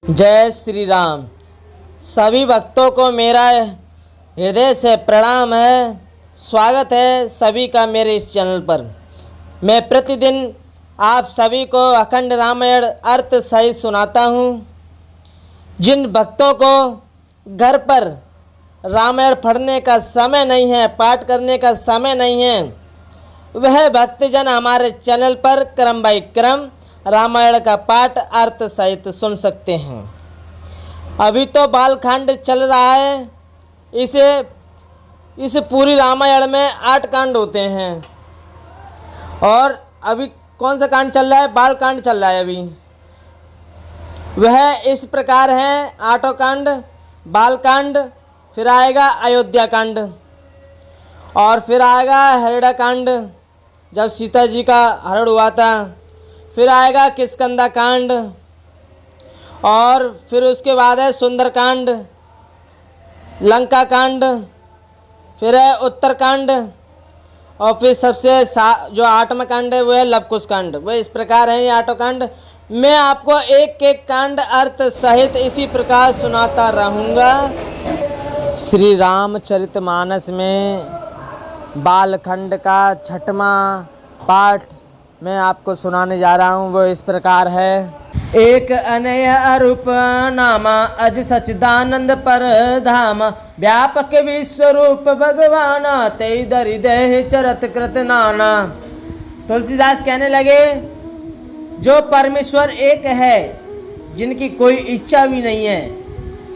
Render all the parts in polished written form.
जय श्री राम। सभी भक्तों को मेरा हृदय से प्रणाम है। स्वागत है सभी का मेरे इस चैनल पर। मैं प्रतिदिन आप सभी को अखंड रामायण अर्थ सहित सुनाता हूँ। जिन भक्तों को घर पर रामायण पढ़ने का समय नहीं है, पाठ करने का समय नहीं है, वह भक्तजन हमारे चैनल पर क्रम बाई क्रम रामायण का पाठ अर्थ सहित सुन सकते हैं। अभी तो बालखंड चल रहा है। इस पूरी रामायण में 8 कांड होते हैं और अभी कौन सा कांड चल रहा है? बालकांड चल रहा है अभी। वह इस प्रकार हैं 8 कांड। बालकांड, फिर आएगा अयोध्या कांड, और फिर आएगा हरिड़ा कांड जब सीता जी का हरण हुआ था, फिर आएगा किष्किंधा कांड, और फिर उसके बाद है सुंदर कांड, लंका कांड, फिर है उत्तर कांड, और फिर सबसे जो 8वां कांड है वो है लवकुश कांड। वह इस प्रकार है ये 8 कांड। मैं आपको एक एक कांड अर्थ सहित इसी प्रकार सुनाता रहूँगा। श्री रामचरितमानस में बालखंड का 6वां पाठ मैं आपको सुनाने जा रहा हूँ। वो इस प्रकार है। एक अनय अरूप नामा अज सचिदानंद पर धामा व्यापक विश्वरूप भगवान तेई दरिदेह चरत कृत नाना। तुलसीदास कहने लगे, जो परमेश्वर एक है, जिनकी कोई इच्छा भी नहीं है,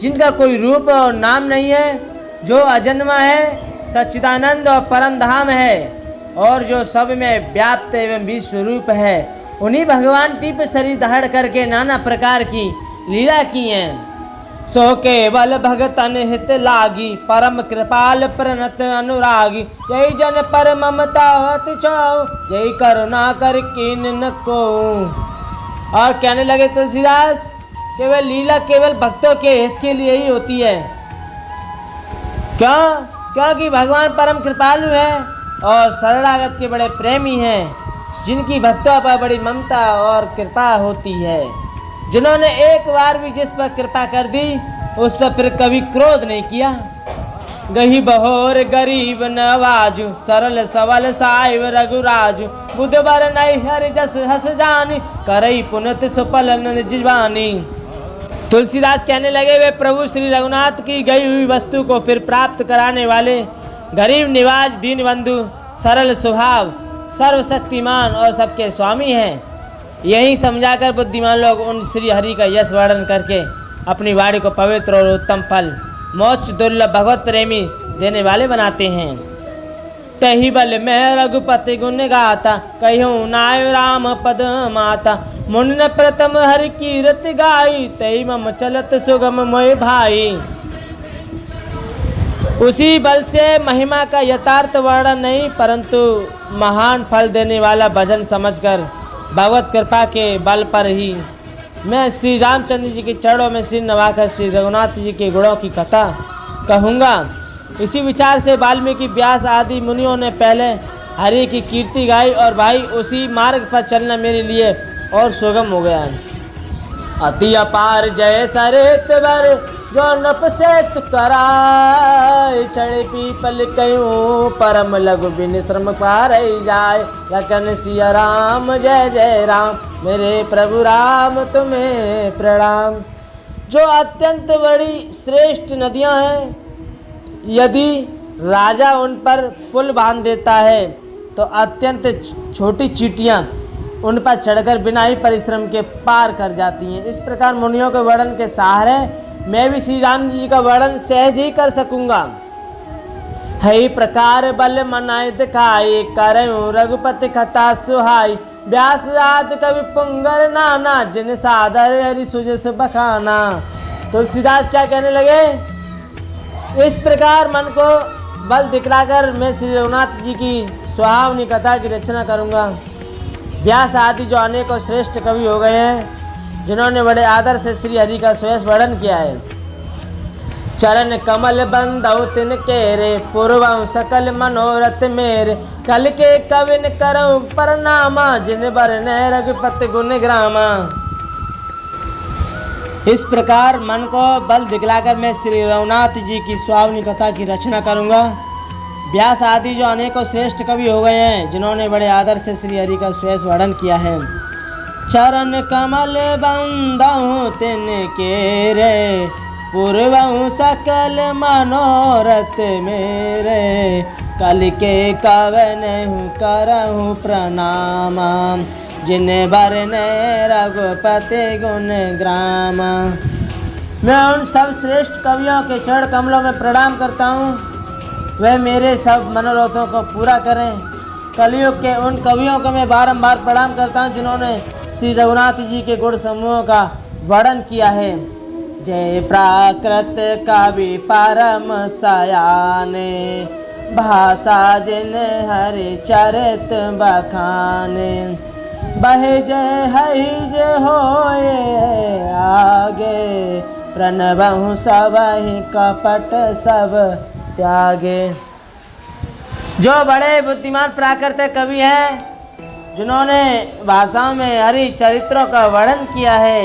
जिनका कोई रूप और नाम नहीं है, जो अजन्मा है, सच्चिदानंद और परम धाम है, और जो सब में व्याप्त एवं विश्वरूप है, उन्हीं भगवान तीप शरीर धारण करके नाना प्रकार की लीला की हैं। सो केवल भगतन हित लागी परम कृपाल प्रणत अनुरागी जय जन पर ममता अति छाओ जय करुणा कर कीन न को। और कहने लगे तुलसीदास, केवल लीला केवल भक्तों के हित के लिए ही होती है। क्यों? क्योंकि भगवान परम कृपालु है और शरणागत के बड़े प्रेमी हैं, जिनकी भक्तों पर बड़ी ममता और कृपा होती है। जिन्होंने एक बार भी जिस पर कृपा कर दी, उस पर फिर कभी क्रोध नहीं किया। गही बहोर गरीब नवाजु सरल सवल साइव रघुराजु बुधबर नई हरि जस हस जानी करई पुनत सुपल निजवानी। तुलसीदास कहने लगे, वे प्रभु श्री रघुनाथ की गई हुई वस्तु को फिर प्राप्त कराने वाले, गरीब निवाज, दीन बंधु, सरल स्वभाव, सर्वशक्तिमान और सबके स्वामी हैं। यही समझाकर बुद्धिमान लोग उन श्री हरि का यश वर्णन करके अपनी वाणी को पवित्र और उत्तम फल, मोक्ष दुर्लभ भगवत प्रेमी देने वाले बनाते हैं। तही बल में रघुपति गुण गाता कहूँ नाय राम पद माता मुन्न प्रथम हरि कीरत गाई तही मम चलत सुगम मोय भाई। उसी बल से महिमा का यथार्थ वर्णन नहीं, परंतु महान फल देने वाला भजन समझकर भगवत कृपा के बल पर ही मैं श्री रामचंद्र जी के चरणों में सिर नवाकर श्री रघुनाथ जी के गुणों की कथा कहूँगा। इसी विचार से वाल्मीकि, व्यास आदि मुनियों ने पहले हरि की कीर्ति गाई, और भाई उसी मार्ग पर चलना मेरे लिए और सुगम हो गया। अति अपार जय सरित वर जो नप से कराय चढ़े पीपल कयूं परम लघु बिन श्रम पार जाय लखन सिया राम जय जय राम मेरे प्रभु राम तुम्हें प्रणाम। जो अत्यंत बड़ी श्रेष्ठ नदियां हैं, यदि राजा उन पर पुल बांध देता है तो अत्यंत छोटी चींटियां उन पर चढ़कर बिना ही परिश्रम के पार कर जाती हैं। इस प्रकार मुनियों के वर्णन के सहारे मैं भी श्री राम जी का वर्णन सहज ही कर सकूंगा। है प्रकार बल मनाए दिखाए करऊं रघुपति कथा सुहाई व्यास आदि कवि पुंगर नाना जिन सादर हरि सुजस बखाना। तुलसीदास क्या कहने लगे, इस प्रकार मन को बल दिखलाकर मैं श्री रघुनाथ जी की सुहावनी कथा की रचना करूंगा। व्यास आदि जो अनेकों श्रेष्ठ कवि हो गए हैं, जिन्होंने बड़े आदर से श्री हरि का सुयश वर्णन किया है। चरण कमल बंदौ तिन केरे पूर्वं सकल मनोरथ मेरे कल के कविन करऊं प्रणामा जिन बरने रघुपति गुण ग्रामा। इस प्रकार मन को बल दिखलाकर मैं श्री रघुनाथ जी की सुहावनी कथा की रचना करूँगा। व्यास आदि जो अनेकों श्रेष्ठ कवि हो गए हैं, जिन्होंने बड़े आदर से श्री हरि का श्रेष्ठ वर्णन किया है। चरण कमल बंदहु तिनके रे, पूर्वहु सकल मनोरथ मेरे, कल के कवनहु करहु प्रणाम, जिन बरने रघुपति गुण ग्राम। मैं उन सब श्रेष्ठ कवियों के चरण कमलों में प्रणाम करता हूँ, वे मेरे सब मनोरथों को पूरा करें। कलयुग के उन कवियों को मैं बारंबार प्रणाम करता हूँ, जिन्होंने श्री रघुनाथ जी के गुण समूहों का वर्णन किया है। जय प्राकृत कवि परम सयाने, भाषा जिन हरि चरित बखाने, बहे जय हई जय होए आगे, प्रणबहु सबहि कपट सब त्यागे। जो बड़े बुद्धिमान प्राकृतिक कवि हैं, जिन्होंने भाषाओं में हरि चरित्रों का वर्णन किया है,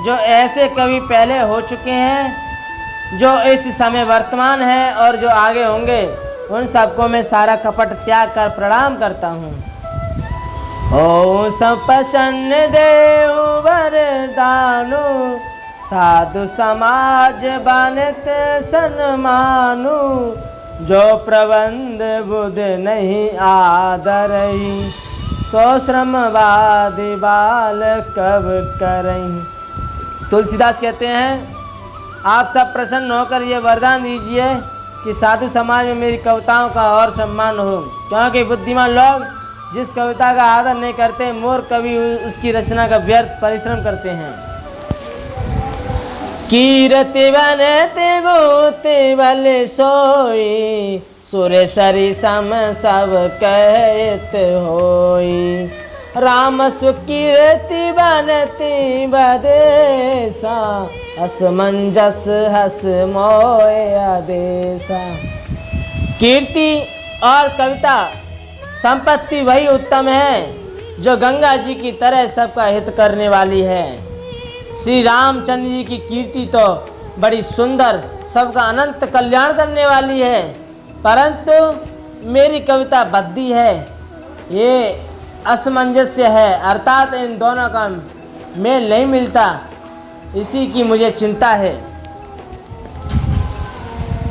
जो ऐसे कवि पहले हो चुके हैं, जो इस समय वर्तमान है और जो आगे होंगे, उन सबको मैं सारा कपट त्याग कर प्रणाम करता हूँ। ओ संप्रसन्न देव वरदानु, साधु समाज बनत सन्मानु, जो प्रबंध बुध नहीं आदरही, सो श्रमवादी बाल कब करही। तुलसीदास कहते हैं, आप सब प्रसन्न होकर ये वरदान दीजिए कि साधु समाज में मेरी कविताओं का और सम्मान हो, क्योंकि बुद्धिमान लोग जिस कविता का आदर नहीं करते, मूर्ख कवि उसकी रचना का व्यर्थ परिश्रम करते हैं। कीरति बनति भूति बल सोई, सुर सरि सम सब कहत होई, राम सुकीर्ति बनति बदेसा, असमंजस हस मोय आदेसा। कीर्ति और कविता संपत्ति वही उत्तम है जो गंगा जी की तरह सबका हित करने वाली है। श्री रामचंद्र जी की कीर्ति तो बड़ी सुंदर, सबका अनंत कल्याण करने वाली है, परंतु मेरी कविता बद्दी है, ये असमंजस्य है, अर्थात इन दोनों का मेल नहीं मिलता, इसी की मुझे चिंता है।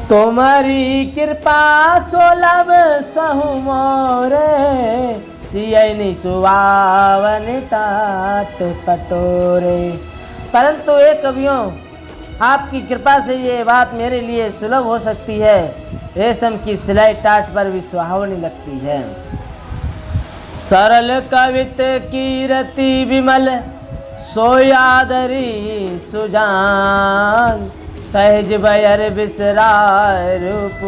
तुम्हारी कृपा सोलभ सहु मोरे, सियनि सुहावन तात पटोरे। परंतु एक कवियों, आपकी कृपा से ये बात मेरे लिए सुलभ हो सकती है, रेशम की सिलाई टाट पर भी सुहावनी लगती है। सरल कवित कीरति विमल, सोयादरी सुजान, सहज बयर बिसराय रूप,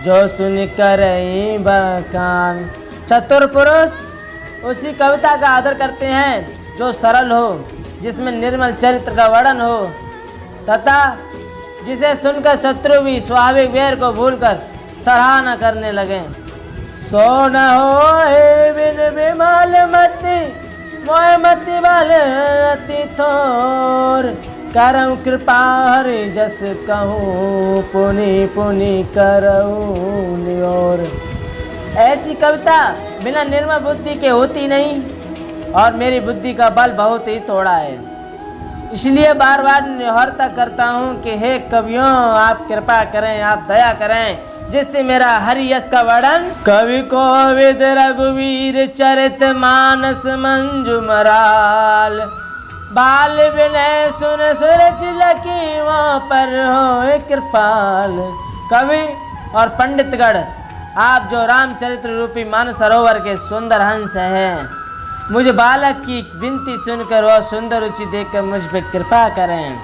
जो सुन करई बखान। चतुर पुरुष उसी कविता का आदर करते हैं जो सरल हो, जिसमें निर्मल चरित्र का वर्णन हो, तथा जिसे सुनकर शत्रु भी स्वाभाविक वैर को भूलकर सराहना करने लगे। सो न होए बिन विमल मति, मोय मति बल अति थोर, करऊँ कृपा हरि जस कहूँ, पुनि पुनि करऊँ नियोर। ऐसी कविता बिना निर्मल बुद्धि के होती नहीं, और मेरी बुद्धि का बल बहुत ही थोड़ा है, इसलिए बार बार निहरता करता हूँ कि हे कवियों, आप कृपा करें, आप दया करें, जिससे मेरा हरि यश का वर्णन। कवि कोविद रघुवीर चरित मानस मंजू मराल, बाल विनय सुन सूरज लकी वहाँ पर हो कृपाल। कवि और पंडितगण, आप जो रामचरित्र रूपी मानस सरोवर के सुंदर हंस हैं, मुझे बालक की विनती सुनकर और सुंदर रुचि देखकर मुझ पर कृपा करें।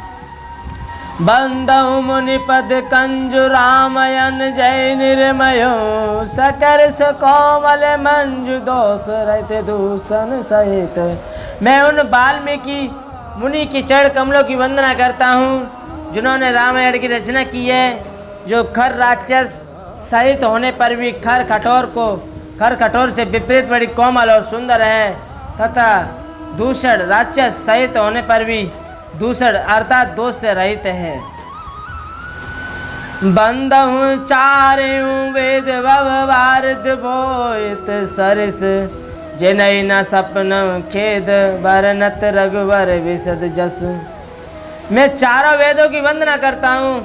बंदहु मुनि पद कंजु रामयन जय निर्मयो, सकर कोमल मंजु दोष रहते दूषण सहित। मैं उन वाल्मीकि मुनि की चरण कमलों की वंदना करता हूँ, जिन्होंने रामायण की रचना की है, जो खर राक्षस सहित होने पर भी खर कठोर से विपरीत बड़ी कोमल और सुंदर है, तथा दूषण राक्षस सहित होने पर भी दूसर अर्थात दोष से रहित है। बंदहु चारियों वेद वारिद बोइत सरिस, जिनई न सपन खेद बरनत रघुवर विशद जसु। मैं चारों वेदों की वंदना करता हूँ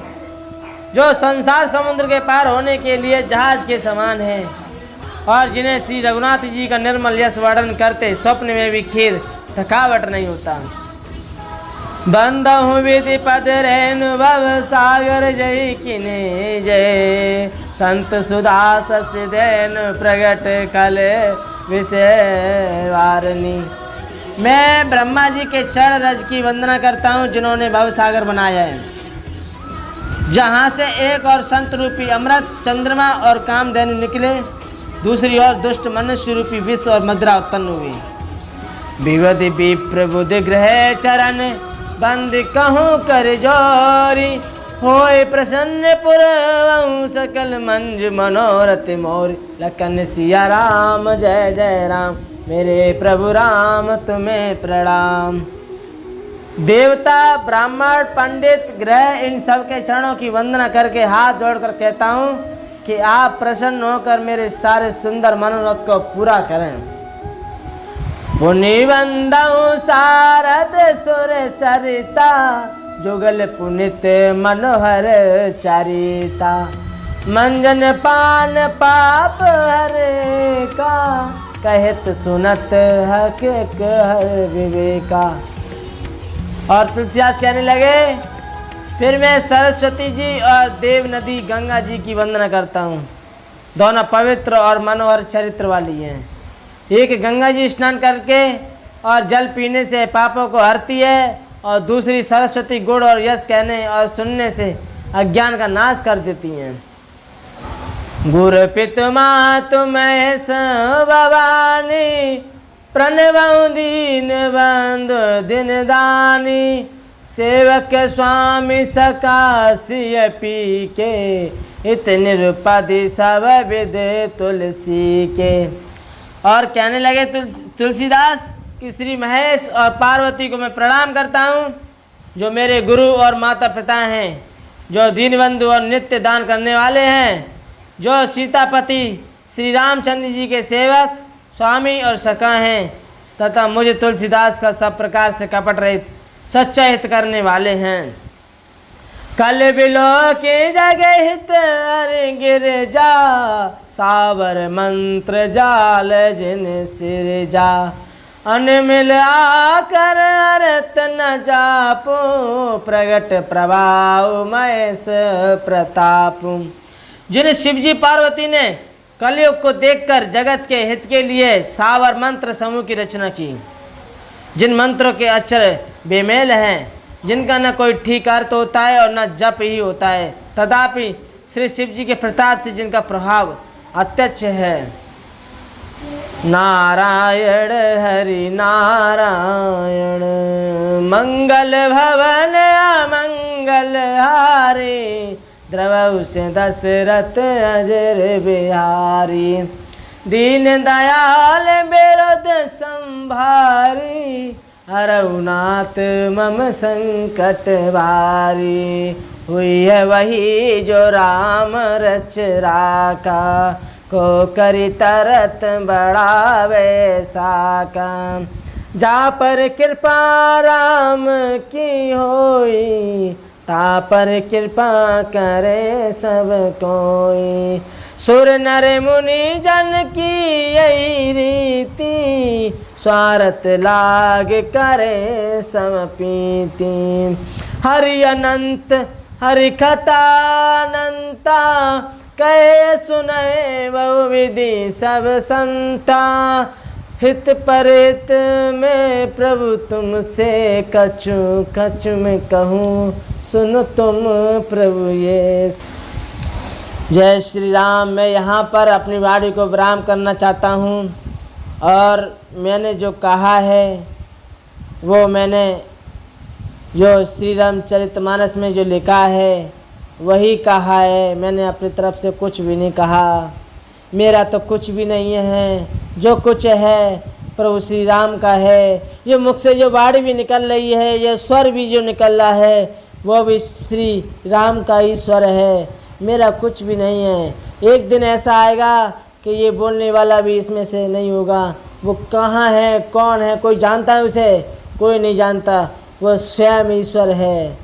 जो संसार समुद्र के पार होने के लिए जहाज के समान है, और जिन्हें श्री रघुनाथ जी का निर्मल यश वर्णन करते स्वप्न में भी खेद थकावट नहीं होता। बंदहु विधि पद रेणु भव सागर जय किने जय, संत सुधा सस्यदेन प्रगट कल विषय वारणी। मैं ब्रह्मा जी के चरण रज की वंदना करता हूँ जिन्होंने भव सागर बनाया है, जहाँ से एक और संत रूपी अमृत चंद्रमा और कामधेनु निकले, दूसरी ओर दुष्ट मनुष्य रूपी विष और मदिरा उत्पन्न हुई। विवधि विप्र बुध ग्रह चरण बंद कहूँ कर जोरी, होय प्रसन्न पुरवहु सकल मंज मनोरथ मोरी। लखन सिया राम जय जय राम, मेरे प्रभु राम तुम्हें प्रणाम। देवता ब्राह्मण पंडित ग्रह इन सब के चरणों की वंदना करके हाथ जोड़कर कहता हूँ कि आप प्रसन्न होकर मेरे सारे सुंदर मनोरथ को पूरा करें। पुनि वंदऊ सारद सुर सरिता, जुगल पुनित मनोहर चरिता। मंजन पान पाप हरे का, कहत सुनत हक हर विवेका। और तुलसीदास कहने लगे, फिर मैं सरस्वती जी और देव नदी गंगा जी की वंदना करता हूँ। दोनों पवित्र और मनोहर चरित्र वाली हैं। एक गंगा जी स्नान करके और जल पीने से पापों को हरती है, और दूसरी सरस्वती गुण और यश कहने और सुनने से अज्ञान का नाश कर देती हैं। गुर पितु मातु महेश भवानी, प्रणवं दीन बंधु दिन दानी। सेवक स्वामी सकासिय पी के, इत निरुपधि सब विद तुलसी के। और कहने लगे तुलसीदास कि श्री महेश और पार्वती को मैं प्रणाम करता हूँ, जो मेरे गुरु और माता पिता हैं, जो दीनबंधु और नित्य दान करने वाले हैं, जो सीतापति श्री रामचंद्र जी के सेवक स्वामी और सखा हैं, तथा मुझे तुलसीदास का सब प्रकार से कपट रहित सच्चा हित करने वाले हैं। कल बिलो के जगह हित हर गिर जा, सावर मंत्र जाल जिन सिर जा। अनमिल आकर हरत न जापो, प्रगट प्रभाव महेश प्रताप। जिन शिवजी पार्वती ने कलयुग को देखकर जगत के हित के लिए सावर मंत्र समूह की रचना की, जिन मंत्रों के अक्षर बेमेल हैं, जिनका न कोई ठीक अर्थ होता है और न जप ही होता है, तथापि श्री शिव जी के प्रताप से जिनका प्रभाव अत्यच्छ है। नारायण हरि नारायण, मंगल भवन अमंगल हारे। द्रवहु से दशरथ अजर बिहारी, दीन दयाल बिरद संभारी। हरउनाथ मम संकट भारी, हुई है वही जो राम रच राका। को करी तरत बढ़ावे साका, जा पर कृपा राम की होई। ता पर कृपा करे सब कोई, सुर नर मुनि जन की यही रीति। स्वार्थ लाग करे समपीति, हरि अनंत हरि कथा अनंता। कहे सुनय बहुविधि सब संता, हित परित में प्रभु तुमसे कछु कछु में कहूँ। सुनो तुम प्रभु ये। जय श्री राम। मैं यहाँ पर अपनी वाणी को विराम करना चाहता हूँ, और मैंने जो कहा है वो मैंने जो श्री रामचरितमानस में जो लिखा है वही कहा है। मैंने अपनी तरफ से कुछ भी नहीं कहा, मेरा तो कुछ भी नहीं है। जो कुछ है प्रभु श्री राम का है। ये मुख से जो वाणी भी निकल रही है, ये स्वर भी जो निकल रहा है, वो भी श्री राम का ही स्वर है, मेरा कुछ भी नहीं है। एक दिन ऐसा आएगा कि ये बोलने वाला भी इसमें से नहीं होगा। वो कहाँ है, कौन है, कोई जानता है उसे? कोई नहीं जानता। वो स्वयं ईश्वर है।